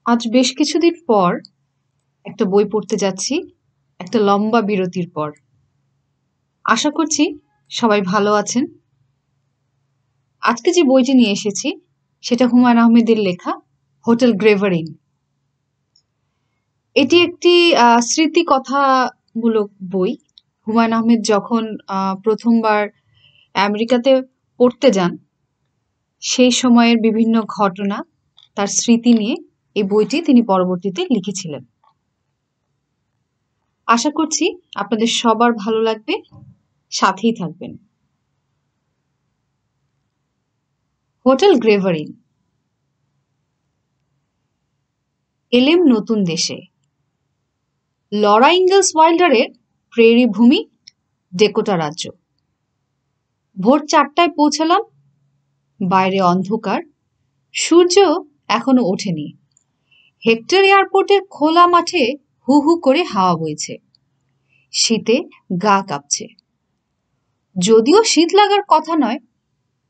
আজ বেশ কিছুদিন পর একটা বই পড়তে যাচ্ছি, একটা লম্বা বিরতির পর। আশা করছি সবাই ভালো আছেন। আজকে যে বইটি নিয়ে এসেছি সেটা হুমায়ূন আহমেদের লেখা হোটেল গ্রেভারিন। এটি একটি স্মৃতিকথামূলক বই। হুমায়ূন আহমেদ যখন প্রথমবার আমেরিকাতে পড়তে যান সেই সময়ের বিভিন্ন ঘটনা, তার স্মৃতি নিয়ে এই বইটি তিনি পরবর্তীতে লিখেছিলেন। আশা করছি আপনাদের সবার ভালো লাগবে, সাথেই থাকবেন। হোটেল গ্রেভারিন। এলেম নতুন দেশে। লরা ইঙ্গলস ওয়াইল্ডারের প্রেরি ভূমি, ডেকোটা রাজ্য। ভোর 4টায় পৌঁছালাম। বাইরে অন্ধকার, সূর্য এখনো ওঠেনি। হেক্টর এয়ারপোর্টের খোলা মাঠে হু হু করে হাওয়া বইছে। শীতে গা কাঁপছে। যদিও শীত লাগার কথা নয়,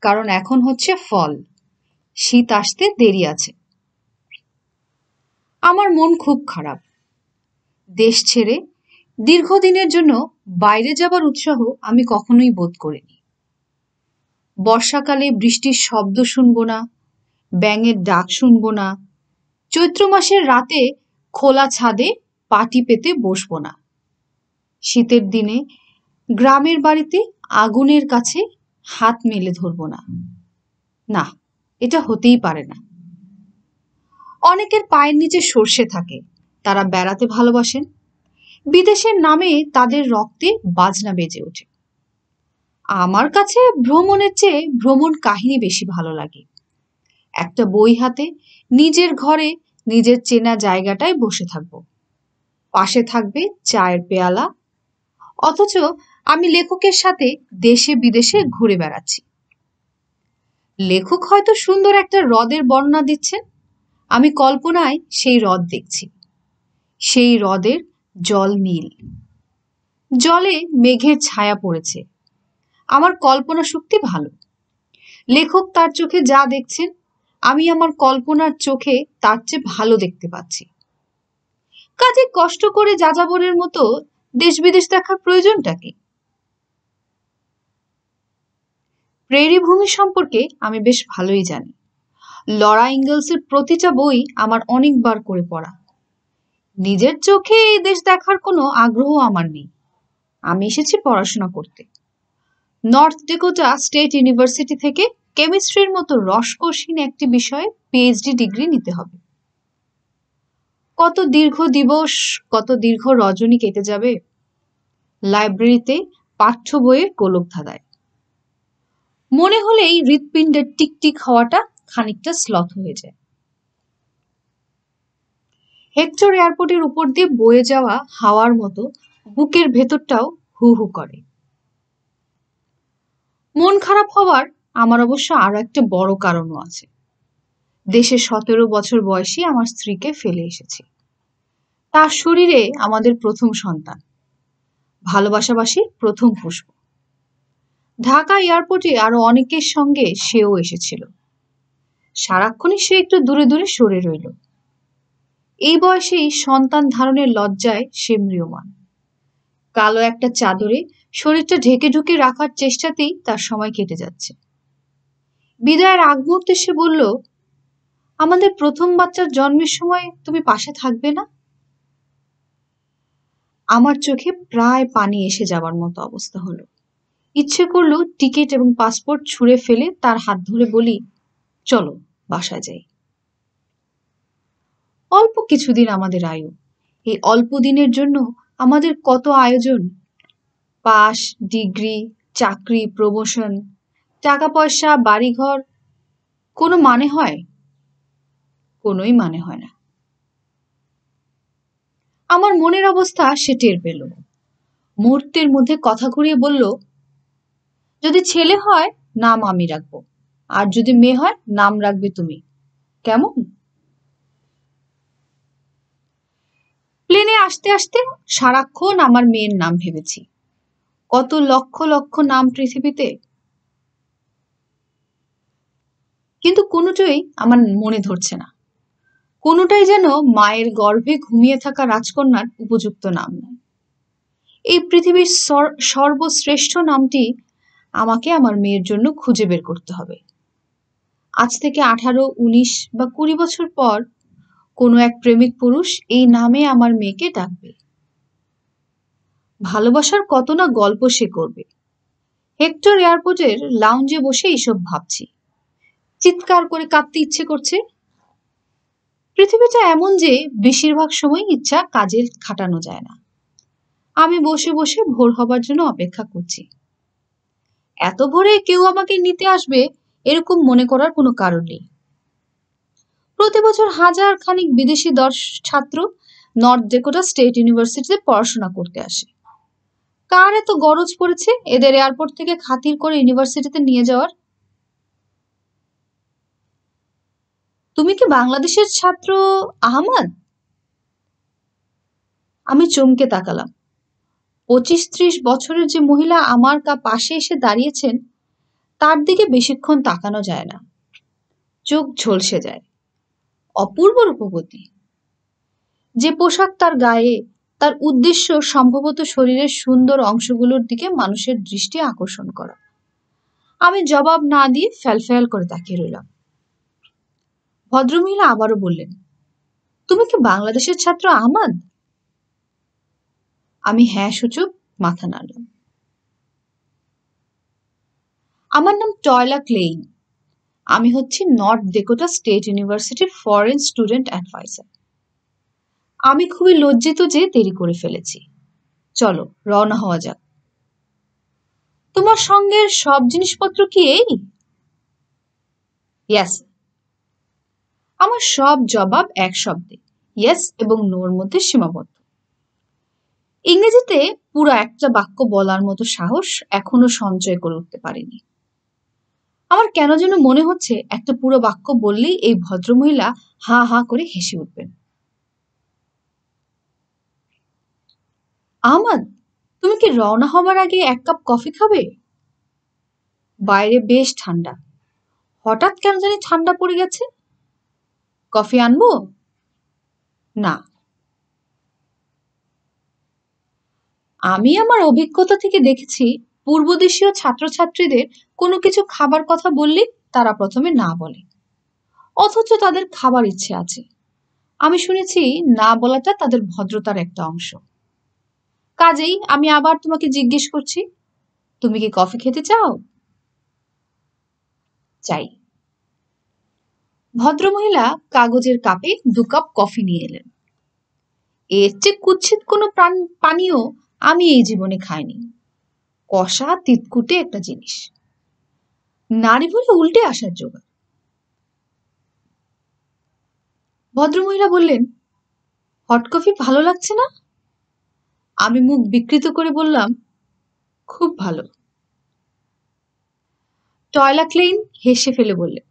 কারণ এখন হচ্ছে ফল, শীত আসতে দেরি আছে। আমার মন খুব খারাপ। দেশ ছেড়ে দীর্ঘদিনের জন্য বাইরে যাবার উৎসাহ আমি কখনোই বোধ করিনি। বর্ষাকালে বৃষ্টির শব্দ শুনবো না, ব্যাঙের ডাক শুনবো না, চৈত্র মাসের রাতে খোলা ছাদে পাটি পেতে বসবো না, শীতের দিনে গ্রামের বাড়িতে আগুনের কাছে হাত মেলে ধরবো না। না, এটা হতেই পারে না। অনেকের পায়ের নিচে সর্ষে থাকে, তারা বেড়াতে ভালোবাসেন। বিদেশের নামে তাদের রক্তে বাজনা বেজে ওঠে। আমার কাছে ভ্রমণের চেয়ে ভ্রমণ কাহিনী বেশি ভালো লাগে। একটা বই হাতে নিজের ঘরে নিজের চেনা জায়গাটায় বসে থাকবো, পাশে থাকবে চায়ের পেয়ালা, অথচ আমি লেখকের সাথে দেশে বিদেশে ঘুরে বেড়াচ্ছি। লেখক হয়তো সুন্দর একটা হ্রদের বর্ণনা দিচ্ছেন, আমি কল্পনায় সেই হ্রদ দেখছি। সেই হ্রদের জল নীল, জলে মেঘের ছায়া পড়েছে। আমার কল্পনা শক্তি ভালো। লেখক তার চোখে যা দেখছেন, আমি আমার কল্পনার চোখে তার চেয়ে ভালো দেখতে পাচ্ছি। কাজে কষ্ট করে যাযাবরের মতো দেশ বিদেশ দেখার প্রয়োজনটা কি? প্রেরি ভূমি সম্পর্কে আমি বেশ ভালোই জানি। লরা ইঙ্গলসের প্রতিটা বই আমার অনেকবার করে পড়া। নিজের চোখে এই দেশ দেখার কোনো আগ্রহ আমার নেই। আমি এসেছি পড়াশোনা করতে। নর্থ ডেকোটা স্টেট ইউনিভার্সিটি থেকে কেমিস্ট্রির মতো রসকসহীন একটি বিষয়ে পিএইচডি ডিগ্রি নিতে হবে। কত দীর্ঘ দিবস, কত দীর্ঘ রজনী কেটে যাবে লাইব্রেরিতে পাঠ্য বইয়ের গোলকধাঁধায়। মনে হলেই হৃৎপিণ্ডের টিকটিক হওয়াটা খানিকটা স্লথ হয়ে যায়। হেক্টর এয়ারপোর্টের উপর দিয়ে বয়ে যাওয়া হাওয়ার মতো বুকের ভেতরটাও হু হু করে। মন খারাপ হওয়ার আমার অবশ্য আরো একটা বড় কারণও আছে। দেশে 17 বছর বয়সী আমার স্ত্রীকে ফেলে এসেছি। তার শরীরে আমাদের প্রথম সন্তান, ভালোবাসাবাসীর প্রথম পুষ্প। ঢাকা এয়ারপোর্টে আরো অনেকের সঙ্গে সেও এসেছিল। সারাক্ষণই সে একটু দূরে দূরে সরে রইল। এই বয়সেই সন্তান ধারণের লজ্জায় সে ম্রিয়মাণ। কালো একটা চাদরে শরীরটা ঢেকে ঢুকে রাখার চেষ্টাতেই তার সময় কেটে যাচ্ছে। বিদায়ের আগ মুহূর্তে সে বলল, আমাদের প্রথম বাচ্চার জন্মের সময় তুমি পাশে থাকবে না? আমার চোখে প্রায় পানি এসে যাবার মতো অবস্থা হলো। ইচ্ছে করলো টিকিট এবং পাসপোর্ট ছুঁড়ে ফেলে তার হাত ধরে বলি, চলো বাসায় যাই। অল্প কিছুদিন আমাদের আয়ু, এই অল্প দিনের জন্য আমাদের কত আয়োজন, পাস, ডিগ্রি, চাকরি, প্রমোশন, টাকা পয়সা, বাড়িঘর। কোনো মানে হয়? কোনোই মানে হয় না। আমার মনের অবস্থা সে টের পেল। মুহূর্তের মধ্যে কথা ঘুরিয়ে বলল, যদি ছেলে হয় নাম আমি রাখবো, আর যদি মেয়ে হয় নাম রাখবে তুমি, কেমন? প্লেনে আসতে আসতে সারাক্ষণ আমার মেয়ের নাম ভেবেছি। কত লক্ষ লক্ষ নাম পৃথিবীতে, কিন্তু কোনোটাই আমার মনে ধরছে না। কোনোটাই যেন মায়ের গর্ভে ঘুমিয়ে থাকা রাজকন্যার উপযুক্ত নাম নয়। এই পৃথিবীর সর্বশ্রেষ্ঠ নামটি আমাকে আমার মেয়ের জন্য খুঁজে বের করতে হবে। আজ থেকে 18, 19 বা 20 বছর পর কোনো এক প্রেমিক পুরুষ এই নামে আমার মেয়েকে ডাকবে। ভালোবাসার কত না গল্প সে করবে। হেক্টর এয়ারপোর্টের লাউঞ্জে বসে এইসব ভাবছি। চিৎকার করে কাঁদতে ইচ্ছে করছে। পৃথিবীটা এমন যে বেশিরভাগ সময় ইচ্ছা কাজে খাটানো যায় না। আমি বসে বসে ভোর হবার জন্য অপেক্ষা করছি। এত ভোরে কেউ আমাকে নিতে আসবে এরকম মনে করার কোনো কারণ নেই। প্রতি বছর হাজার খানিক বিদেশি ছাত্র নর্থ ডেকোটা স্টেট ইউনিভার্সিটিতে পড়াশোনা করতে আসে। কার এত গরজ পড়েছে এদের এয়ারপোর্ট থেকে খাতির করে ইউনিভার্সিটিতে নিয়ে যাওয়ার? তুমি কি বাংলাদেশের ছাত্র আহমদ? আমি চমকে তাকালাম। 25-30 বছরের যে মহিলা আমার পাশে এসে দাঁড়িয়েছেন তার দিকে বেশিক্ষণ তাকানো যায় না, চোখ ঝলসে যায়। অপূর্ব রূপবতী। যে পোশাক তার গায়ে, তার উদ্দেশ্য সম্ভবত শরীরের সুন্দর অংশগুলোর দিকে মানুষের দৃষ্টি আকর্ষণ করা। আমি জবাব না দিয়ে ফ্যালফ্যাল করে তাকিয়ে রইলাম। ভদ্রমহিলা আবারও বললেন, তুমি কি বাংলাদেশের ছাত্র আহমদ? আমি হ্যাঁ সূচক মাথা নাড়লাম। আমার নাম টয়লা ক্লেইন। আমি হচ্ছি নর্থ ডেকোটা স্টেট ইউনিভার্সিটির ফরেন স্টুডেন্ট অ্যাডভাইজার। আমি খুবই লজ্জিত যে দেরি করে ফেলেছি। চলো রওনা হওয়া যাক। তোমার সঙ্গের সব জিনিসপত্র কি এই? ইয়েস। আমার সব জবাব এক শব্দে ইয়েস এবং নোর মধ্যে সীমাবদ্ধ। ইংরেজিতে পুরো একটা বাক্য বলার মতো সাহস এখনো সঞ্চয় করে উঠতে পারিনি। আমার কেন যেন মনে হচ্ছে একটা পুরো বাক্য বললেই এই ভদ্রমহিলা হা হা করে হেসে উঠবেন। আহমদ, তুমি কি রওনা হবার আগে 1 কাপ কফি খাবে? বাইরে বেশ ঠান্ডা। হঠাৎ কেন জানি ঠান্ডা পড়ে গেছে। কফি আনবো? না। আমি আমার অভিজ্ঞতা থেকে দেখেছি পূর্বদেশীয় ছাত্রছাত্রীদের কোনো কিছু খাবার কথা বললে তারা প্রথমে না বলে, অথচ তাদের খাবার ইচ্ছে আছে। আমি শুনেছি না বলাটা তাদের ভদ্রতার একটা অংশ। কাজেই আমি আবার তোমাকে জিজ্ঞেস করছি, তুমি কি কফি খেতে চাও? চাই। ভদ্রমহিলা কাগজের কাপে 2 কাপ কফি নিয়ে এলেন। এর চেয়ে কুৎসিত কোনো পানীয় আমি এই জীবনে খাইনি। কষা তিতকুটে একটা জিনিস। নারী বলে উল্টে আসার জোগাড়। ভদ্রমহিলা বললেন, হট কফি ভালো লাগছে না? আমি মুখ বিকৃত করে বললাম, খুব ভালো। টয়লা ক্লেইন হেসে ফেলে বললেন,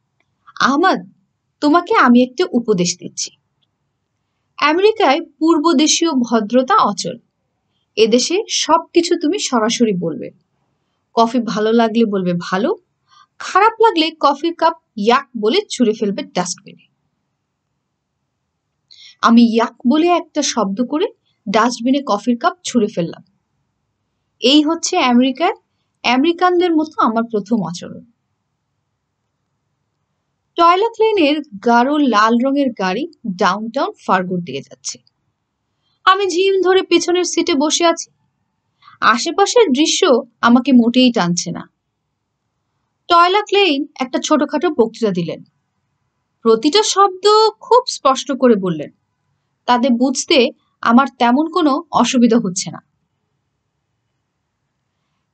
আহমদ, তোমাকে আমি একটা উপদেশ দিচ্ছি। আমেরিকায় পূর্বদেশীয় ভদ্রতা অচল। এদেশে সবকিছু তুমি সরাসরি বলবে। কফি ভালো লাগলে বলবে ভালো, খারাপ লাগলে কফির কাপ ইয়াক বলে ছুঁড়ে ফেলবে ডাস্টবিনে। আমি ইয়াক বলে একটা শব্দ করে ডাস্টবিনে কফির কাপ ছুঁড়ে ফেললাম। এই হচ্ছে আমেরিকানদের মতো আমার প্রথম আচরণ। টয়লা ক্লেইনের গাঢ় লাল রঙের গাড়ি ডাউনটাউন ফার্গোর দিকে যাচ্ছে। আমি ঝিম ধরে পেছনের সিটে বসে আছি। আশেপাশের দৃশ্য আমাকে মোটেই টানছে না। টয়লা ক্লেইন একটা ছোটখাটো বক্তৃতা দিলেন। প্রতিটা শব্দ খুব স্পষ্ট করে বললেন। তাদের বুঝতে আমার তেমন কোনো অসুবিধা হচ্ছে না।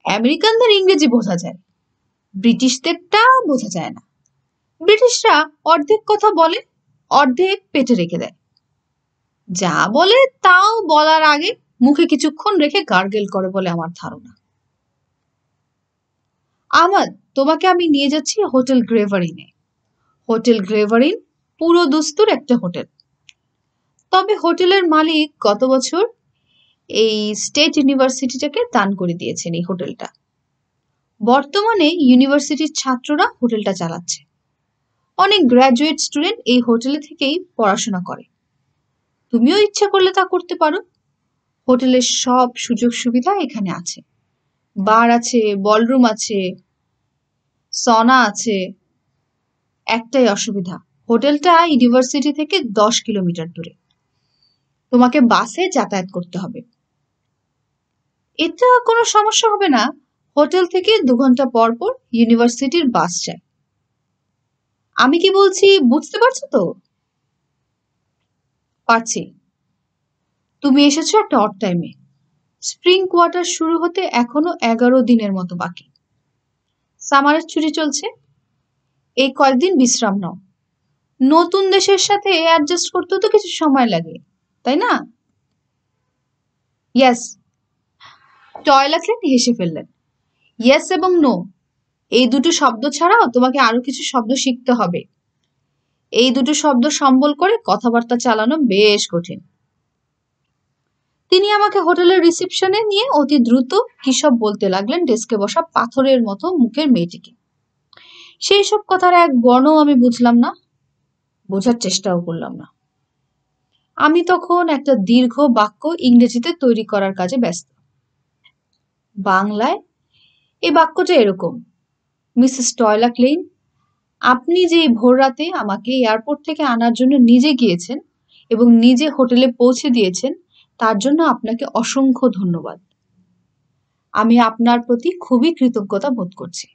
আমেরিকানদের ইংরেজি বোঝা যায়, ব্রিটিশদেরটা বোঝা যায় না। ব্রিটিশরা অর্ধেক কথা বলে, অর্ধেক পেটে রেখে দেয়। যা বলে তাও বলার আগে মুখে কিছুক্ষণ রেখে গার্গেল করে বলে আমার ধারণা। আহমদ, তোমাকে আমি নিয়ে যাচ্ছি হোটেল গ্রেভারিনে। হোটেল গ্রেভারিন পুরো দস্তুর একটা হোটেল। তবে হোটেলের মালিক গত বছর এই স্টেট ইউনিভার্সিটিটাকে দান করে দিয়েছেন এই হোটেলটা। বর্তমানে ইউনিভার্সিটির ছাত্ররা হোটেলটা চালাচ্ছে। অনেক গ্র্যাজুয়েট স্টুডেন্ট এই হোটেলে থেকেই পড়াশোনা করে। তুমিও ইচ্ছা করলে তা করতে পারো। হোটেলের সব সুযোগ সুবিধা এখানে আছে। বার আছে, বলরুম আছে, সনা আছে। একটাই অসুবিধা, হোটেলটা ইউনিভার্সিটি থেকে 10 কিলোমিটার দূরে। তোমাকে বাসে যাতায়াত করতে হবে। এটা কোনো সমস্যা হবে না। হোটেল থেকে 2 ঘন্টা পর পর ইউনিভার্সিটির বাস যায়। আমি কি বলছি বুঝতে পারছো তো? পারছি। তুমি এসেছো একটা অড টাইমে। স্প্রিং কোয়ার্টার শুরু হতে এখনো 11 দিনের মতো বাকি। সামারের ছুটি চলছে। এই কয়েকদিন বিশ্রাম নাও। নতুন দেশের সাথে অ্যাডজাস্ট করতেও তো কিছু সময় লাগে, তাই না? ইয়েস। টয়লেটলেন হেসে ফেললেন। ইয়েস এবং নো, এই দুটো শব্দ ছাড়াও তোমাকে আরো কিছু শব্দ শিখতে হবে। এই দুটো শব্দ সম্বল করে কথাবার্তা চালানো বেশ কঠিন। তিনি আমাকে হোটেলের রিসেপশনে নিয়ে অতি দ্রুত কি সব বলতে লাগলেন ডেস্কে বসা পাথরের মতো মুখের মেয়েটিকে। সেই সব কথার এক বর্ণও আমি বুঝলাম না, বোঝার চেষ্টাও করলাম না। আমি তখন একটা দীর্ঘ বাক্য ইংরেজিতে তৈরি করার কাজে ব্যস্ত। বাংলায় এই বাক্যটা এরকম: মিসেস টয়লা ক্লেইন, আপনি যে ভোর রাতে আমাকে এয়ারপোর্ট থেকে আনার জন্য নিজে গিয়েছেন এবং নিজে হোটেলে পৌঁছে দিয়েছেন, তার জন্য আপনাকে অসংখ্য ধন্যবাদ। আমি আপনার প্রতি খুবই কৃতজ্ঞতা বোধ করছি।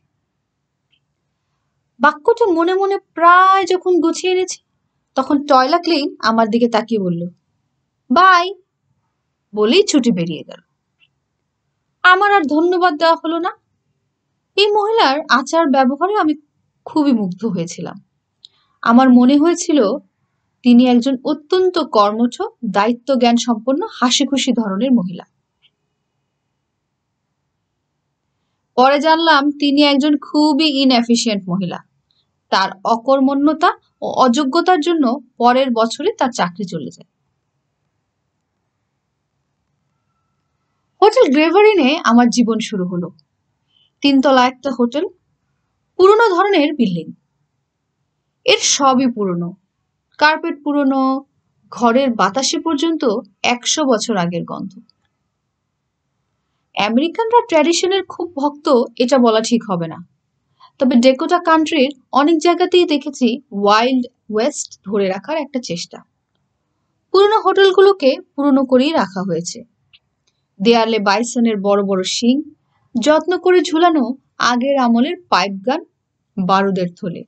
বাক্যটা মনে মনে প্রায় যখন গুছিয়ে এনেছি, তখন টয়লা ক্লেইন আমার দিকে তাকিয়ে বলল, বাই, বলেই ছুটি বেরিয়ে গেল। আমার আর ধন্যবাদ দেওয়া হলো না। এই মহিলার আচার ব্যবহারে আমি খুবই মুগ্ধ হয়েছিলাম। আমার মনে হয়েছিল তিনি একজন অত্যন্ত কর্মঠ, দায়িত্ব জ্ঞান সম্পন্ন, হাসিখুশি ধরনের মহিলা। পরে জানলাম তিনি একজন খুবই ইনএফিশিয়েন্ট মহিলা। তার অকর্মণ্যতা ও অযোগ্যতার জন্য পরের বছরে তার চাকরি চলে যায়। হোটেল গ্রেভারিনে আমার জীবন শুরু হলো। 3 তলা একটা হোটেল, পুরনো ধরনের বিল্ডিং। এর সবই পুরনো, কার্পেট পুরনো, ঘরের বাতাসে পর্যন্ত 100 বছর আগের গন্ধ। আমেরিকানরা ট্র্যাডিশনের খুব ভক্ত এটা বলা ঠিক হবে না, তবে ডেকোটা কান্ট্রির অনেক জায়গাতেই দেখেছি ওয়াইল্ড ওয়েস্ট ধরে রাখার একটা চেষ্টা। পুরনো হোটেলগুলোকে পুরনো করেই রাখা হয়েছে। দেয়ালে বাইসনের বড় বড় শিং, যত্ন করে ঝুলানো আগের আমলের পাইপ গান, বারুদের থলে।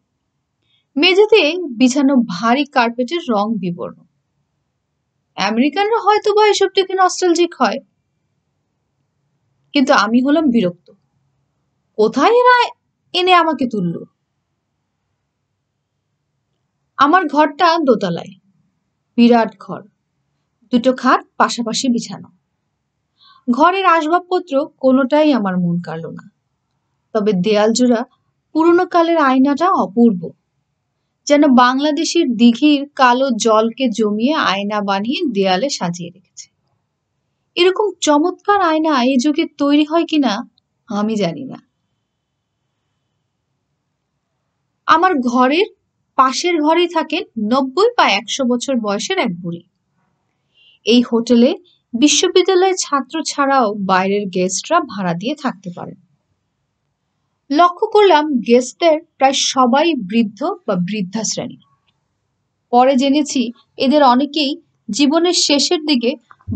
মেঝেতে বিছানো ভারী কার্পেটের রং বিবর্ণ। আমেরিকানরা হয়তো বা এসব দেখে নস্টালজিক হয়, কিন্তু আমি হলাম বিরক্ত। কোথায় এরা এনে আমাকে তুলল? আমার ঘরটা দোতলায়, বিরাট ঘর, 2 খাট পাশাপাশি বিছানো। ঘরের আসবাবপত্র কোনোটাই আমার মন কাড়ল না, তবে দেয়াল জোড়া পুরনো কালের আয়নাটা অপূর্ব, যেন বাংলাদেশের দিঘির কালো জলকে জমিয়ে আয়না বানিয়ে দেয়ালে সাজিয়ে রেখেছে। এরকম চমৎকার আয়না এই যুগে তৈরি হয় কিনা আমি জানি না। আমার ঘরের পাশের ঘরেই থাকেন 90 বা 100 বছর বয়সের এক বুড়ি। এই হোটেলে বিশ্ববিদ্যালয়ের ছাত্র ছাড়াও বাইরের গেস্টরা ভাড়া দিয়ে থাকতে পারেন। লক্ষ্য করলাম গেস্টদের প্রায় সবাই বৃদ্ধ বা বৃদ্ধা শ্রেণী। পরে জেনেছি এদের অনেকেই জীবনের শেষের দিকে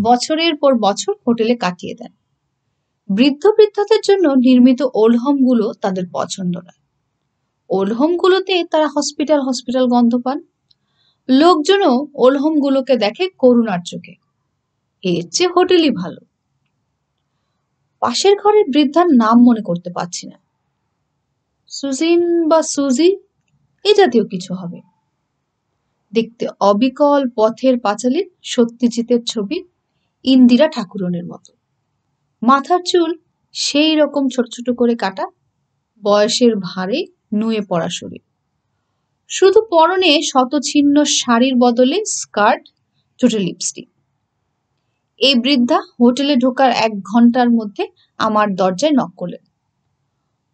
বছরের পর বছর হোটেলে কাটিয়ে দেন। বৃদ্ধ বৃদ্ধাদের জন্য নির্মিত ওল্ড হোমগুলো তাদের পছন্দ নয়। ওল্ড হোমগুলোতে তারা হসপিটাল হসপিটাল গন্ধ পান। লোকজনও ওল্ড হোমগুলোকে দেখে করুণার চোখে। এর চেয়ে হোটেলই ভালো। পাশের ঘরের বৃদ্ধার নাম মনে করতে পারছি না। সুজিন বা সুজি এই জাতীয় কিছু হবে। দেখতে অবিকল পথের পাঁচালীর সত্যজিতের ছবি ইন্দিরা ঠাকুরনের মতো। মাথার চুল সেই রকম ছোট ছোট করে কাটা, বয়সের ভারে নুয়ে পড়া শরীর। শুধু পরনে শতছিন্ন শাড়ির বদলে স্কার্ট, ঠোঁটে লিপস্টিক। এই বৃদ্ধা হোটেলে ঢোকার 1 ঘন্টার মধ্যে আমার দরজায় নক করলেন।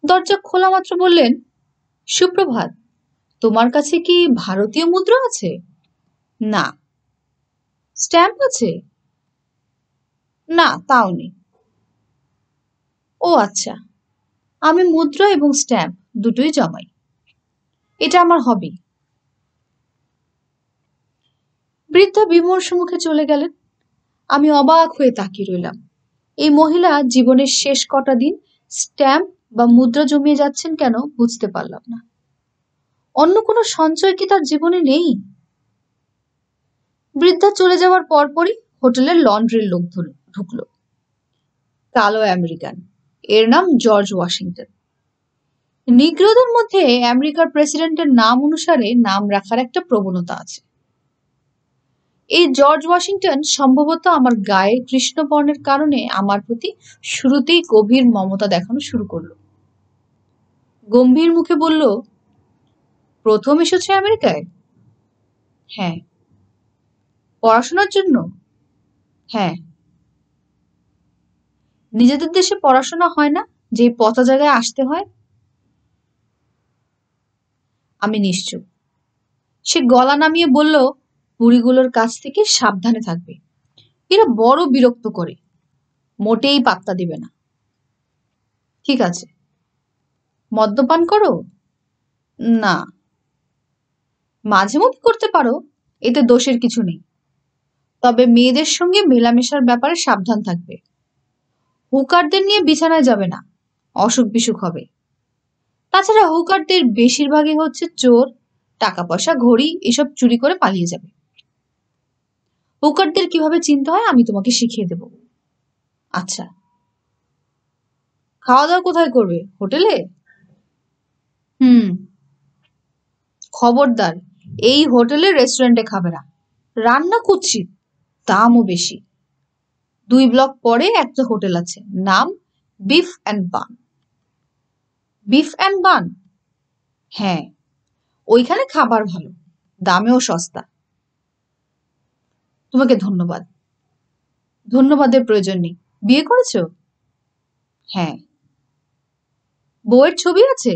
দরজা খোলা মাত্র বললেন, সুপ্রভাত, তোমার কাছে কি ভারতীয় মুদ্রা আছে? না। স্ট্যাম্প আছে? না, তাও নেই। ও আচ্ছা, আমি মুদ্রা এবং স্ট্যাম্প দুটোই জমাই। এটা আমার হবি। বৃদ্ধা বিমর্ষ মুখে চলে গেলেন। আমি অবাক হয়ে তাকিয়ে রইলাম। এই মহিলা জীবনের শেষ কটা দিন স্ট্যাম্প বা মুদ্রা জমিয়ে যাচ্ছেন কেন বুঝতে পারলাম না। অন্য কোনো সঞ্চয় কি তার জীবনে নেই? বৃদ্ধা চলে যাওয়ার পরপরই হোটেলের লন্ড্রির লোক ঢুকলো। কালো আমেরিকান, এর নাম জর্জ ওয়াশিংটন। নিগ্রোদের মধ্যে আমেরিকার প্রেসিডেন্টের নাম অনুসারে নাম রাখার একটা প্রবণতা আছে। এই জর্জ ওয়াশিংটন সম্ভবত আমার গায়ের কৃষ্ণবর্ণের কারণে আমার প্রতি শুরুতেই গভীর মমতা দেখানো শুরু করলো। গম্ভীর মুখে বলল, প্রথম এসেছে আমেরিকায়? হ্যাঁ। পড়াশোনার জন্য? হ্যাঁ। নিজেদের দেশে পড়াশোনা হয় না, যে পচা জায়গায় আসতে হয়? আমি নিশ্চুপ। সে গলা নামিয়ে বলল, বুড়িগুলোর কাছ থেকে সাবধানে থাকবে, এরা বড় বিরক্ত করে, মোটেই পাত্তা দিবে না। ঠিক আছে। মদ্যপান করো? না। মাঝে মধ্যে করতে পারো, এতে দোষের কিছু নেই। তবে মেয়েদের সঙ্গে মেলামেশার ব্যাপারে সাবধান থাকবে। হুকারদের নিয়ে বিছানায় যাবে না, অসুখ বিসুখ হবে। তাছাড়া হুকারদের বেশিরভাগই হচ্ছে চোর, টাকা পয়সা ঘড়ি এসব চুরি করে পালিয়ে যাবে। হুকারদের কিভাবে চিনতে হয় আমি তোমাকে শিখিয়ে দেব। আচ্ছা। খাওয়া দাওয়া কোথায় করবে, হোটেলে? হুম। খবরদার এই হোটেলের রেস্টুরেন্টে খাবে না, রান্না কুৎসিত, দামও বেশি। 2 ব্লক পরে একটা হোটেল আছে, নাম beef and bun. Beef and bun? হ্যাঁ, ওইখানে খাবার ভালো, দামেও সস্তা। তোমাকে ধন্যবাদ। ধন্যবাদের প্রয়োজন নেই। বিয়ে করেছো? হ্যাঁ। বউয়ের ছবি আছে?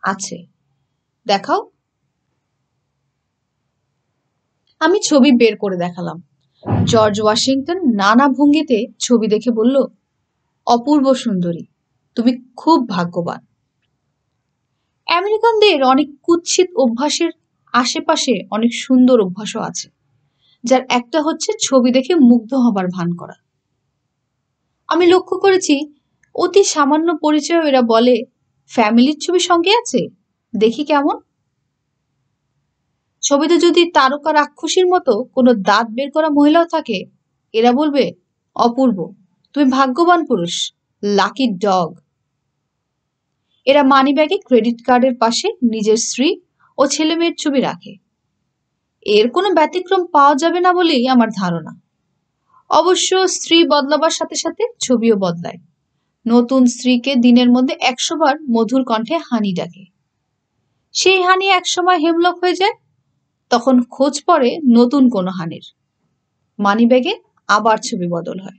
আছে। দেখাও। আমি ছবি বের করে দেখালাম। জর্জ ওয়াশিংটন নানা ভঙ্গিতে ছবি দেখে বলল, অপূর্ব সুন্দরী, তুমি খুব ভাগ্যবান। আমেরিকানদের অনেক কুৎসিত অভ্যাসের আশেপাশে অনেক সুন্দর অভ্যাসও আছে, যার একটা হচ্ছে ছবি দেখে মুগ্ধ হবার ভান করা। আমি লক্ষ্য করেছি অতি সামান্য পরিচয় এরা বলে, ফ্যামিলির ছবি সঙ্গে আছে, দেখি কেমন। ছবিতে যদি তারকা রাক্ষসীর মতো কোনো দাঁত বের করা মহিলাও থাকে, এরা বলবে, অপূর্ব, তুমি ভাগ্যবান পুরুষ, লাকি ডগ। এরা মানিব্যাগে ক্রেডিট কার্ডের পাশে নিজের স্ত্রী ও ছেলে মেয়ের ছবি রাখে। এর কোনো ব্যতিক্রম পাওয়া যাবে না বলেই আমার ধারণা। অবশ্য স্ত্রী বদলাবার সাথে সাথে ছবিও বদলায়। নতুন স্ত্রীকে দিনের মধ্যে 100 বার মধুর কণ্ঠে হানি ডাকে। সেই হানি একসময় হেমলক হয়ে যায়, তখন খোঁজ পড়ে নতুন কোনো হানির। মানিব্যাগে আবার ছবি বদল হয়।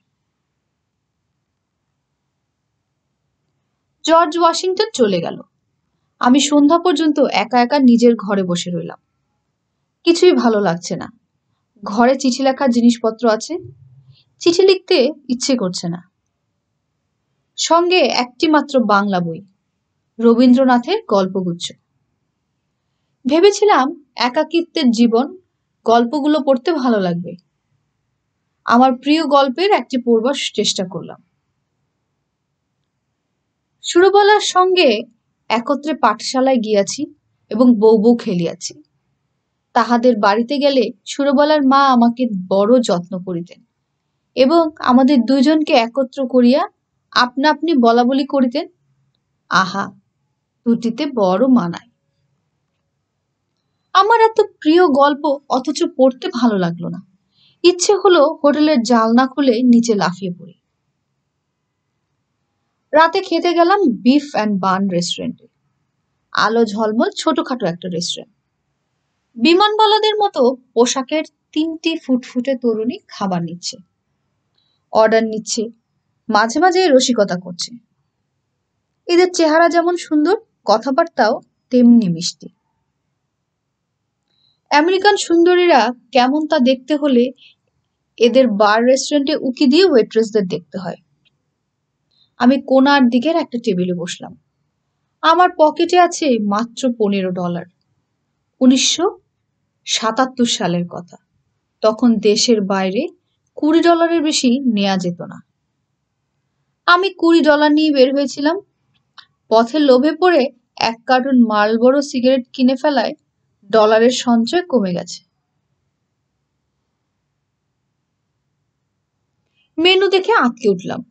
জর্জ ওয়াশিংটন চলে গেল। আমি সন্ধ্যা পর্যন্ত একা একা নিজের ঘরে বসে রইলাম। কিছুই ভালো লাগছে না। ঘরে চিঠি লেখার জিনিসপত্র আছে, চিঠি লিখতে ইচ্ছে করছে না। সঙ্গে একটি মাত্র বাংলা বই, রবীন্দ্রনাথের গল্পগুচ্ছ। ভেবেছিলাম একাকিত্বের জীবন গল্পগুলো পড়তে ভালো লাগবে। আমার প্রিয় গল্পের একটি পড়বার চেষ্টা করলাম। সুরবালার সঙ্গে একত্রে পাঠশালায় গিয়াছি এবং বউ বউ খেলিয়াছি। তাহাদের বাড়িতে গেলে সুরবালার মা আমাকে বড় যত্ন করিতেন এবং আমাদের দুইজনকে একত্র করিয়া আপনা আপনি বলা বলি করিতেন। আহা, দুটিতে বড় মানায়। আমার এত প্রিয় গল্প অথচ পড়তে ভালো লাগলো না। ইচ্ছে হলো হোটেলের জানলা খুলে নিচে লাফিয়ে পড়ি। রাতে খেতে গেলাম বিফ অ্যান্ড বান রেস্টুরেন্টে। আলো ঝলমল ছোটখাটো একটা রেস্টুরেন্ট। বিমানবালাদের মতো পোশাকের 3টি ফুটফুটে তরুণী খাবার নিচ্ছে, অর্ডার নিচ্ছে, মাঝে মাঝে রসিকতা করছে। এদের চেহারা যেমন সুন্দর, কথাবার্তাও তেমনি মিষ্টি। আমেরিকান সুন্দরীরা কেমন তা দেখতে হলে এদের বার রেস্টুরেন্টে উকি দিয়ে ওয়েট্রেসদের দেখতে হয়। আমি কোনার দিকের একটা টেবিলে বসলাম। আমার পকেটে আছে মাত্র $15। 1977 সালের কথা। তখন দেশের বাইরে $20 বেশি নেওয়া যেত না। আমি $20 নিয়ে বের হয়েছিলাম। পথে লোভে পড়ে 1 কার্টন মার্লবোরো সিগারেট কিনে ফেলায় ডলারের সঞ্চয় কমে গেছে। মেনু দেখে আঁতকে উঠলাম।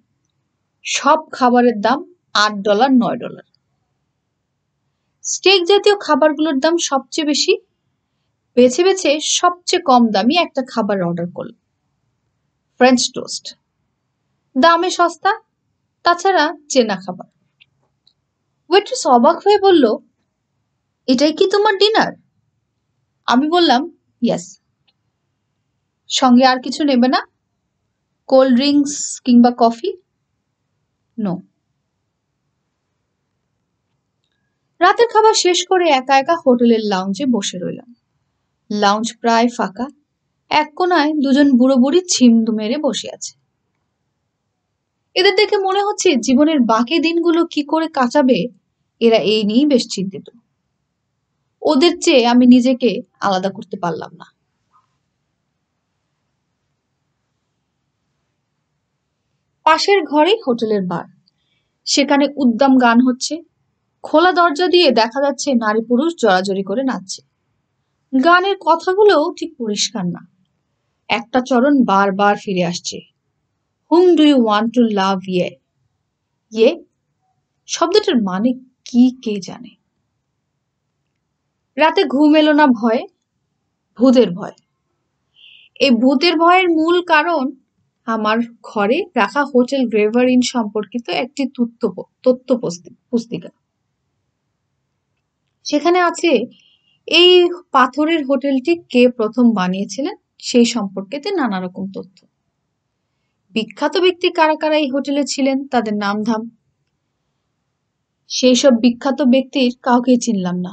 সব খাবারের দাম $8, $9। স্টেক জাতীয় খাবারগুলোর দাম সবচেয়ে বেশি। বেছে বেছে সবচেয়ে কম দামি একটা খাবার অর্ডার করলাম, ফ্রেঞ্চ টোস্ট। দামে সস্তা, তাছাড়া চেনা খাবার। ওয়েট্রেস অবাক হয়ে বলল, এটাই কি তোমার ডিনার? আমি বললাম, ইয়েস। সঙ্গে আর কিছু নেবে না? কোল্ড ড্রিঙ্কস কিংবা কফি? নো। রাতের খাবার শেষ করে একা একা হোটেলের লাউঞ্জে বসে রইলাম। লাউঞ্জ প্রায় ফাঁকা। এক কোনায় দুজন বুড়ো বুড়ি ছিম মেরে বসে আছে। এদের দেখে মনে হচ্ছে জীবনের বাকি দিনগুলো কি করে কাটাবে এরা এই নিয়েই বেশ চিন্তিত। ওদের চেয়ে আমি নিজেকে আলাদা করতে পারলাম না। পাশের ঘরেই হোটেলের বার। সেখানে উদ্দাম গান হচ্ছে। খোলা দরজা দিয়ে দেখা যাচ্ছে নারী পুরুষ জড়াজড়ি করে নাচছে। গানের কথাগুলোও ঠিক পরিষ্কার না। একটা চরণ বারবার ফিরে আসছে, whom do you want to লাভ ইয়ে। ইয়ে শব্দটার মানে কি কে জানে। রাতে ঘুম এলো না ভয়ে, ভূতের ভয়। এই ভূতের ভয়ের মূল কারণ আমার ঘরে রাখা হোটেল গ্রেভার ইন সম্পর্কিত একটি তথ্য পুস্তিকা। সেখানে আছে এই পাথরের হোটেলটি কে প্রথম বানিয়েছিলেন সেই সম্পর্কিত নানা রকম তথ্য। বিখ্যাত ব্যক্তি কারা কারা এই হোটেলে ছিলেন তাদের নামধাম। সেই সব বিখ্যাত ব্যক্তির কাউকে চিনলাম না।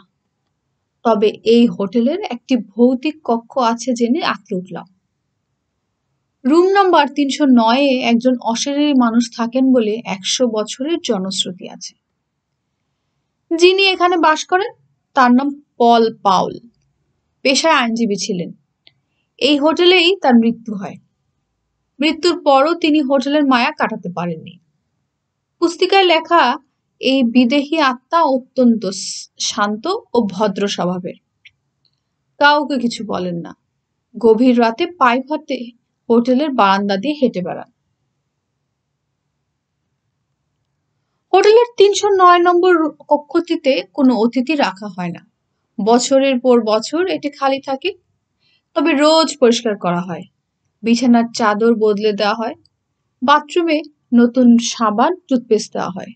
তবে এই হোটেলের একটি ভৌতিক কক্ষ আছে জেনে আঁতকে উঠলাম। রুম নাম্বার 309-এ একজন অশরীরী মানুষ থাকেন বলে 100 বছরের জনশ্রুতি আছে। যিনি এখানে বাস করেন তার নাম পল পাউল। পেশায় আইনজীবী ছিলেন। এই হোটেলেই তার মৃত্যু হয়। মৃত্যুর পরও তিনি হোটেলের মায়া কাটাতে পারেননি। পুস্তিকায় লেখা এই বিদেহী আত্মা অত্যন্ত শান্ত ও ভদ্র স্বভাবের। কাউকে কিছু বলেন না। গভীর রাতে পাইপ হাতে হোটেলের বারান্দা দিয়ে হেঁটে বেড়ান। হোটেলের 309 নম্বর কক্ষটিতে কোনো অতিথি রাখা হয় না। বছরের পর বছর এটি খালি থাকে। তবে রোজ পরিষ্কার করা হয়, বিছানার চাদর বদলে দেওয়া হয়, বাথরুমে নতুন সাবান টুথপেস্ট দেওয়া হয়।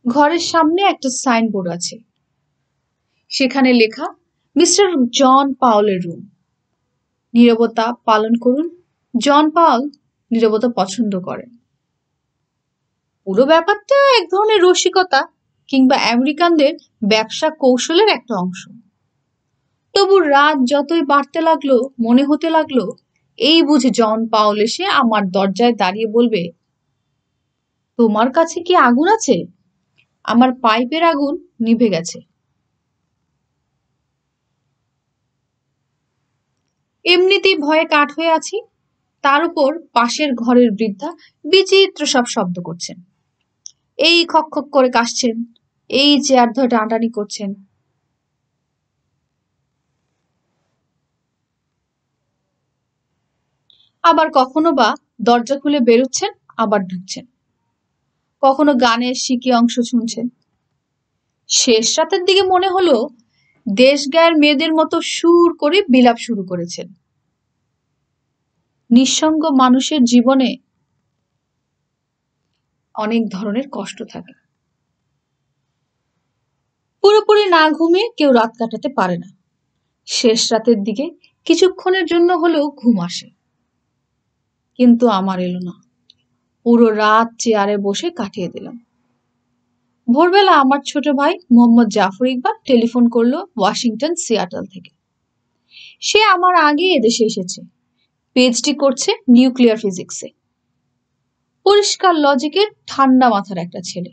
ঘরের সামনে একটা সাইনবোর্ড আছে, সেখানে লেখা মিস্টার জন পাউলের রুম। নীরবতা পালন করুন। জন পাউল নীরবতা পছন্দ করেন। পুরো ব্যাপারটা এক ধরনের রসিকতা কিংবা আমেরিকানদের ব্যবসা কৌশলের একটা অংশ। তবু রাত যতই বাড়তে লাগলো মনে হতে লাগলো এই বুঝি জন পাউল এসে আমার দরজায় দাঁড়িয়ে বলবে, তোমার কাছে কি আগুন আছে? আমার পাইপের আগুন নিভে গেছে। এমনিতেই ভয়ে কাঠ হয়ে আছি, তার উপর পাশের ঘরের বৃদ্ধা বিচিত্র সব শব্দ করছেন। এই খক খক করে কাশছেন, এই চেয়ার ধরে টানাটানি করছেন। আবার কখনো বা দরজা খুলে বেরোচ্ছেন, আবার ঢুকছেন। কখনো গানের শিখি অংশ শুনছেন। শেষ রাতের দিকে মনে হলো দেশ গায়ের মেয়েদের মতো সুর করে বিলাপ শুরু করেছেন। নিঃসঙ্গ মানুষের জীবনে অনেক ধরনের কষ্ট থাকে। পুরোপুরি না ঘুমিয়ে কেউ রাত কাটাতে পারে না। শেষ রাতের দিকে কিছুক্ষণের জন্য হলেও ঘুম আসে, কিন্তু আমার এলো না। পুরো রাত চেয়ারে বসে কাটিয়ে দিলাম। ভোরবেলা আমার ছোট ভাই মোহাম্মদ জাফর ইকবাল টেলিফোন করলো ওয়াশিংটন সিয়াটল থেকে। সে আমার আগে এদেশে এসেছে, পিএইচডি করছে নিউক্লিয়ার ফিজিক্সে। পরিষ্কার লজিকের ঠান্ডা মাথার একটা ছেলে।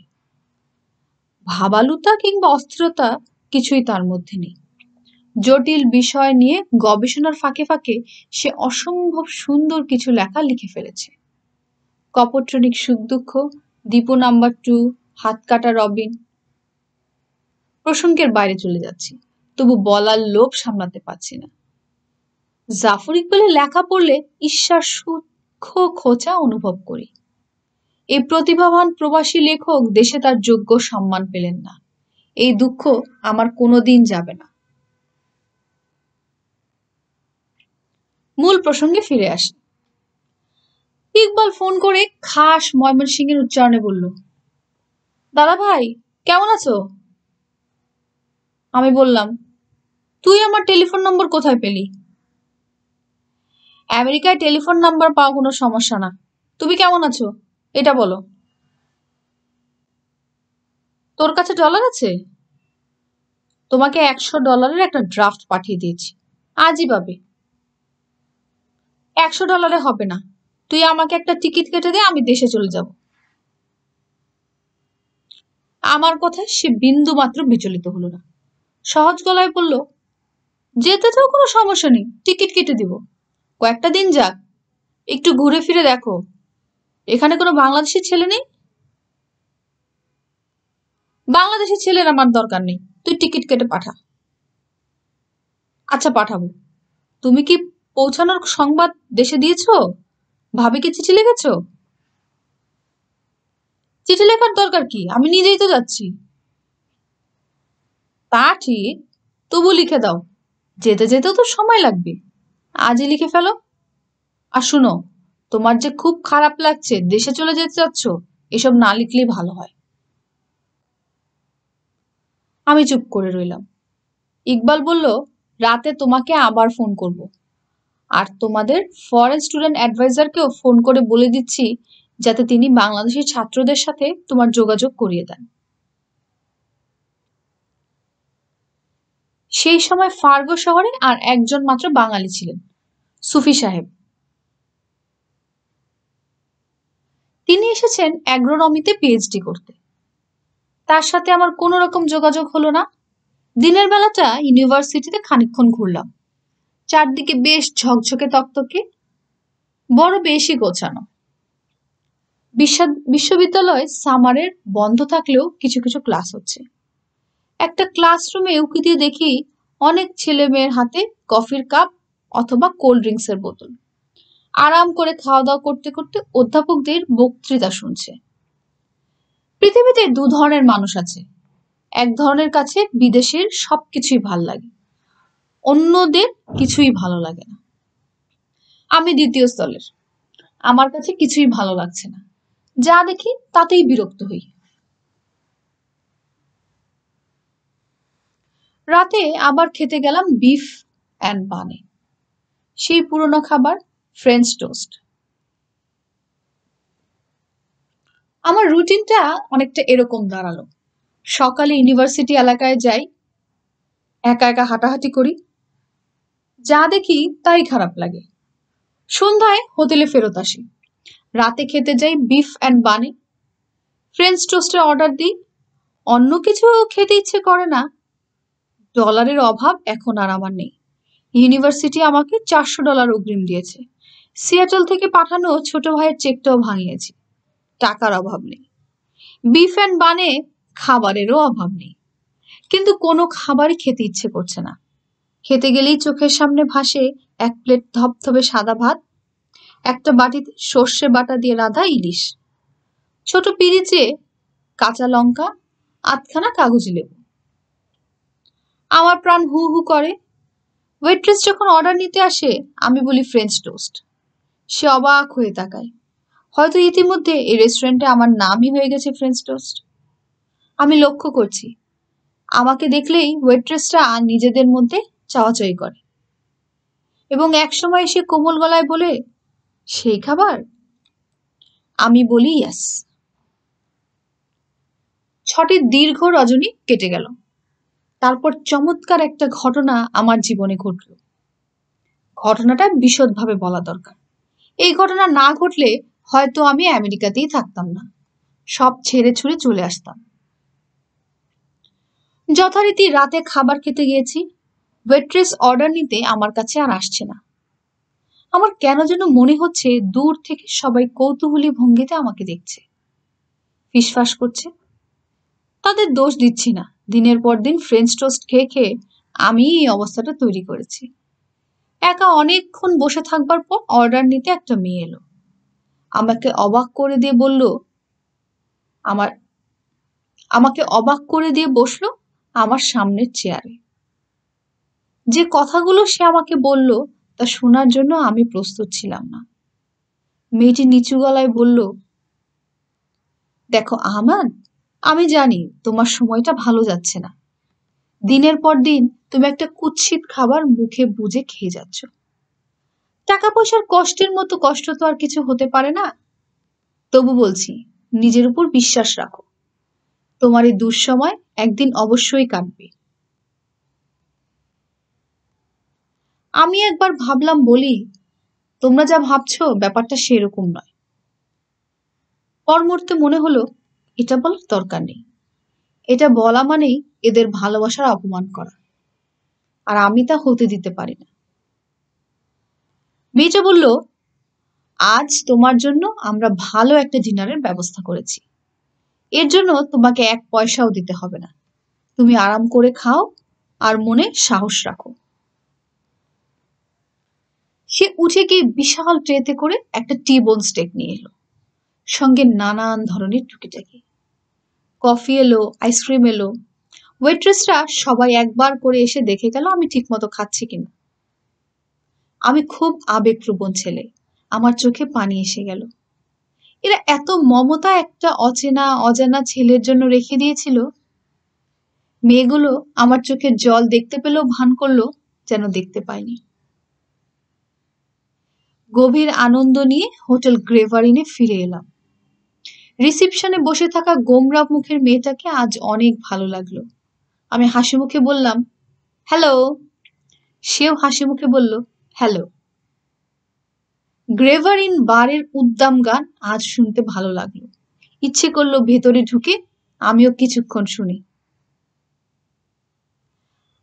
ভাবালুতা কিংবা অস্থিরতা কিছুই তার মধ্যে নেই। জটিল বিষয় নিয়ে গবেষণার ফাঁকে ফাঁকে সে অসম্ভব সুন্দর কিছু লেখা লিখে ফেলেছে। কপট্রনিক সুখ দুঃখ, দীপু নাম্বার 2, হাত কাটা রবিন। প্রসঙ্গের বাইরে চলে যাচ্ছি, তবু বলার লোভ সামলাতে পারছি না। জাফর ইকবালের লেখা পড়লে ঈর্ষার সূক্ষ্ম খোঁচা অনুভব করি। এই প্রতিভাবান প্রবাসী লেখক দেশে তার যোগ্য সম্মান পেলেন না। এই দুঃখ আমার কোনোদিন যাবে না। মূল প্রসঙ্গে ফিরে আসি। ইকবাল ফোন করে খাস ময়মনসিংহের উচ্চারণে বলল, দাদা ভাই কেমন আছো? আমি বললাম, তুই আমার টেলিফোন নম্বর কোথায় পেলি? আমেরিকায় টেলিফোন নাম্বার পাওয়া কোনো সমস্যা না। তুমি কেমন আছো এটা বলো। তোর কাছে ডলার আছে? তোমাকে $100 একটা ড্রাফট পাঠিয়ে দিয়েছি, আজই পাবে। $100 হবে না, তুই আমাকে একটা টিকিট কেটে দে, আমি দেশে চলে যাব। আমার কথায় সে বিন্দু মাত্র বিচলিত হলো না। সহজ গলায় বলল, যেতে তো কোনো সমস্যা নেই, টিকিট কেটে দিব। কয়েকটা দিন যাক, একটু ঘুরে ফিরে দেখো। এখানে কোনো বাংলাদেশি ছেলে নেই? বাংলাদেশি ছেলের আমার দরকার নেই, তুই টিকিট কেটে পাঠা। আচ্ছা পাঠাবো। তুমি কি পৌঁছানোর সংবাদ দেশে দিয়েছো? ভাবিকে চিঠি লিখেছো? চিঠি লেখার দরকার কি, আমি নিজেই তো যাচ্ছি। তা ঠিক, তবু লিখে দাও, যেতে যেতেও তো সময় লাগবে। আজই লিখে ফেলো। আর শুনো, তোমার যে খুব খারাপ লাগছে দেশে চলে যেতে চাচ্ছ, এসব না লিখলেই ভালো হয়। আমি চুপ করে রইলাম। ইকবাল বলল, রাতে তোমাকে আবার ফোন করব। আর তোমাদের ফরেন স্টুডেন্ট অ্যাডভাইজারকেও ফোন করে বলে দিচ্ছি যাতে তিনি বাংলাদেশি ছাত্রদের সাথে তোমার যোগাযোগ করিয়ে দেন। সেই সময় ফার্গো শহরে আর একজন মাত্র বাঙালি ছিলেন, সুফি সাহেব। তিনি এসেছেন অ্যাগ্রোনমিতে পিএইচডি করতে। তার সাথে আমার কোনো রকম যোগাযোগ হলো না। দিনের বেলাটা ইউনিভার্সিটিতে খানিকক্ষণ ঘুরলাম। চারদিকে বেশ ঝকঝকে তকতকে, বড় বেশি গোছানো। বিশ্ববিদ্যালয় সামারের বন্ধ থাকলেও কিছু কিছু ক্লাস হচ্ছে। একটা ক্লাসরুমে উঁকি দিয়ে দেখি অনেক ছেলে মেয়ের হাতে কফির কাপ অথবা কোল্ড ড্রিঙ্কসের বোতল, আরাম করে খাওয়া দাওয়া করতে করতে অধ্যাপকদের বক্তৃতা শুনছে। পৃথিবীতে দু ধরনের মানুষ আছে। এক ধরনের কাছে বিদেশের সবকিছুই ভাল লাগে, অন্যদের কিছুই ভালো লাগে না। আমি দ্বিতীয় স্থলের। আমার কাছে কিছুই ভালো লাগছে না, যা দেখি তাতেই বিরক্ত হই। রাতে আবার খেতে গেলাম বিফ অ্যান্ড বানে, সেই পুরনো খাবার, ফ্রেঞ্চ টোস্ট। আমার রুটিনটা অনেকটা এরকম দাঁড়ালো। সকালে ইউনিভার্সিটি এলাকায় যাই, একা একা হাঁটাহাঁটি করি, যা দেখি তাই খারাপ লাগে। সন্ধ্যায় হোটেলে ফেরত আসি, রাতে খেতে যাই বিফ অ্যান্ড বানে, ফ্রেঞ্চ টোস্টের অর্ডার দিই। অন্য কিছু খেতে ইচ্ছে করে না। ডলারের অভাব এখন আর আমার নেই। ইউনিভার্সিটি আমাকে $400 অগ্রিম দিয়েছে। সিয়াটল থেকে পাঠানো ছোট ভাইয়ের চেকটাও ভাঙিয়েছি। টাকার অভাব নেই। বিফ অ্যান্ড বানে খাবারেরও অভাব নেই। কিন্তু কোনো খাবারই খেতে ইচ্ছে করছে না। খেতে গেলেই চোখের সামনে ভাসে এক প্লেট ধবধবে সাদা ভাত, একটা বাটিতে সর্ষে বাটা দিয়ে রাঁধা ইলিশ, ছোট পিরিচে কাঁচা লঙ্কা, আধখানা কাগজি লেবু। আমার প্রাণ হু হু করে। ওয়েট্রেস যখন অর্ডার নিতে আসে আমি বলি ফ্রেঞ্চ টোস্ট, সে অবাক হয়ে তাকায়। হয়তো ইতিমধ্যে এই রেস্টুরেন্টে আমার নামই হয়ে গেছে ফ্রেঞ্চ টোস্ট। আমি লক্ষ্য করছি, আমাকে দেখলেই ওয়েট্রেসরা নিজেদের মধ্যে চাওয়াচাই করে এবং একসময় সে কোমল গলায় বলে, সেই খাবার? আমি বলি ইয়াস। 6টি দীর্ঘ রজনী কেটে গেল। তারপর চমৎকার একটা ঘটনা আমার জীবনে ঘটল। ঘটনাটা বিশদভাবে বলা দরকার। এই ঘটনা না ঘটলে হয়তো আমি আমেরিকাতেই থাকতাম না, সব ছেড়ে ছুড়ে চলে আসতাম। যথারীতি রাতে খাবার খেতে গিয়েছি। ওয়েট্রেস অর্ডার নিতে আমার কাছে আর আসছে না। আমার কেন যেন মনে হচ্ছে দূর থেকে সবাই কৌতূহলী ভঙ্গিতে আমাকে দেখছে, ফিসফাস করছে। তাদের দোষ দিচ্ছি না, দিনের পর দিন ফ্রেঞ্চ টোস্ট খেয়ে খেয়ে আমি এই অবস্থাটা তৈরি করেছি। একা অনেকক্ষণ বসে থাকবার পর অর্ডার নিতে একটা মেয়ে এলো। আমাকে অবাক করে দিয়ে বলল আমার আমাকে অবাক করে দিয়ে বসলো আমার সামনের চেয়ারে। যে কথাগুলো সে আমাকে বলল তা শোনার জন্য আমি প্রস্তুত ছিলাম না। মেয়েটি নিচু গলায় বলল, দেখো আহমাদ, আমি জানি তোমার সময়টা ভালো যাচ্ছে না। দিনের পর দিন তুমি একটা কুৎসিত খাবার মুখে বুজে খেয়ে যাচ্ছ। টাকা পয়সার কষ্টের মতো কষ্ট তো আর কিছু হতে পারে না। তবু বলছি, নিজের উপর বিশ্বাস রাখো। তোমার এই দুঃসময় একদিন অবশ্যই কাটবে। আমি একবার ভাবলাম বলি, তোমরা যা ভাবছো ব্যাপারটা সেরকম নয়। পর মুহূর্তে মনে হলো এটা বলার দরকার নেই। এটা বলা মানেই এদের ভালোবাসার অপমান করা, আর আমি তা হতে দিতে পারি না। মেয়েটা বলল, আজ তোমার জন্য আমরা ভালো একটা ডিনারের ব্যবস্থা করেছি। এর জন্য তোমাকে এক পয়সাও দিতে হবে না। তুমি আরাম করে খাও আর মনে সাহস রাখো। সে উঠে গিয়ে বিশাল ট্রেতে করে একটা টি-বোন স্টেক নিয়ে এলো, সঙ্গে নানান ধরনের টুকিটাকি। কফি এলো, আইসক্রিম এলো। ওয়েট্রেসরা সবাই একবার করে এসে দেখে গেল আমি ঠিকমতো খাচ্ছি কিনা। আমি খুব আবেগপ্রবণ ছেলে, আমার চোখে পানি এসে গেল। এরা এত মমতা একটা অচেনা অজানা ছেলের জন্য রেখে দিয়েছিল। মেয়েগুলো আমার চোখের জল দেখতে পেলেও ভান করলো যেন দেখতে পায়নি। গভীর আনন্দ নিয়ে হোটেল গ্রেভারিনে ফিরে এলাম। রিসিপশনে বসে থাকা গোমরা মুখের মেয়েটাকে আজ অনেক ভালো লাগলো। আমি হাসি মুখে বললাম, হ্যালো। সেও হাসি মুখে বলল, হ্যালো। গ্রেভারিন বারের উদ্দাম গান আজ শুনতে ভালো লাগলো। ইচ্ছে করলো ভেতরে ঢুকে আমিও কিছুক্ষণ শুনি।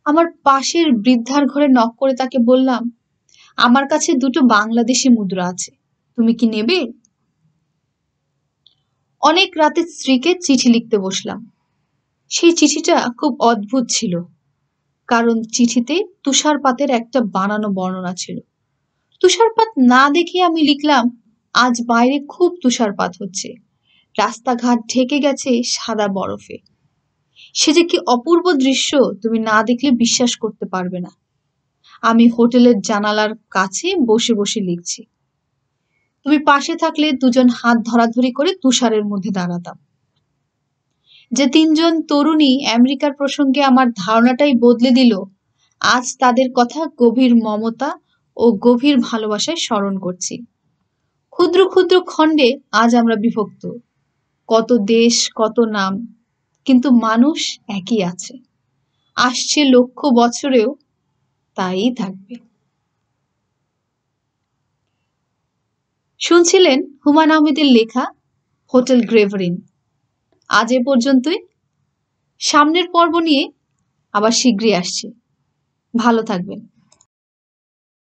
আমার পাশের বৃদ্ধার ঘরে নক করে তাকে বললাম, আমার কাছে দুটো বাংলাদেশি মুদ্রা আছে, তুমি কি নেবে? অনেক রাতে স্ত্রীকে চিঠি লিখতে বসলাম। সেই চিঠিটা খুব অদ্ভুত ছিল, কারণ চিঠিতে তুষারপাতের একটা বানানো বর্ণনা ছিল। তুষারপাত না দেখে আমি লিখলাম, আজ বাইরে খুব তুষারপাত হচ্ছে, রাস্তাঘাট ঢেকে গেছে সাদা বরফে। সে যে কি অপূর্ব দৃশ্য তুমি না দেখলে বিশ্বাস করতে পারবে না। আমি হোটেলের জানালার কাছে বসে বসে লিখছি। তুমি পাশে থাকলে দুজন হাত ধরাধরি করে তুষারের মধ্যে দাঁড়াতাম। যে তিনজন তরুণী আমেরিকার প্রসঙ্গে আমার ধারণাটাই বদলে দিল, আজ তাদের কথা গভীর মমতা ও গভীর ভালোবাসায় স্মরণ করছি। ক্ষুদ্র ক্ষুদ্র খণ্ডে আজ আমরা বিভক্ত, কত দেশ কত নাম, কিন্তু মানুষ একই আছে, আসছে লক্ষ বছরেও তাই থাকবে। শুনছিলেন হুমায়ূন আহমেদের লেখা হোটেল গ্রেভারিন। আজ এ পর্যন্তই। সামনের পর্ব নিয়ে আবার শীঘ্রই আসছি। ভালো থাকবেন।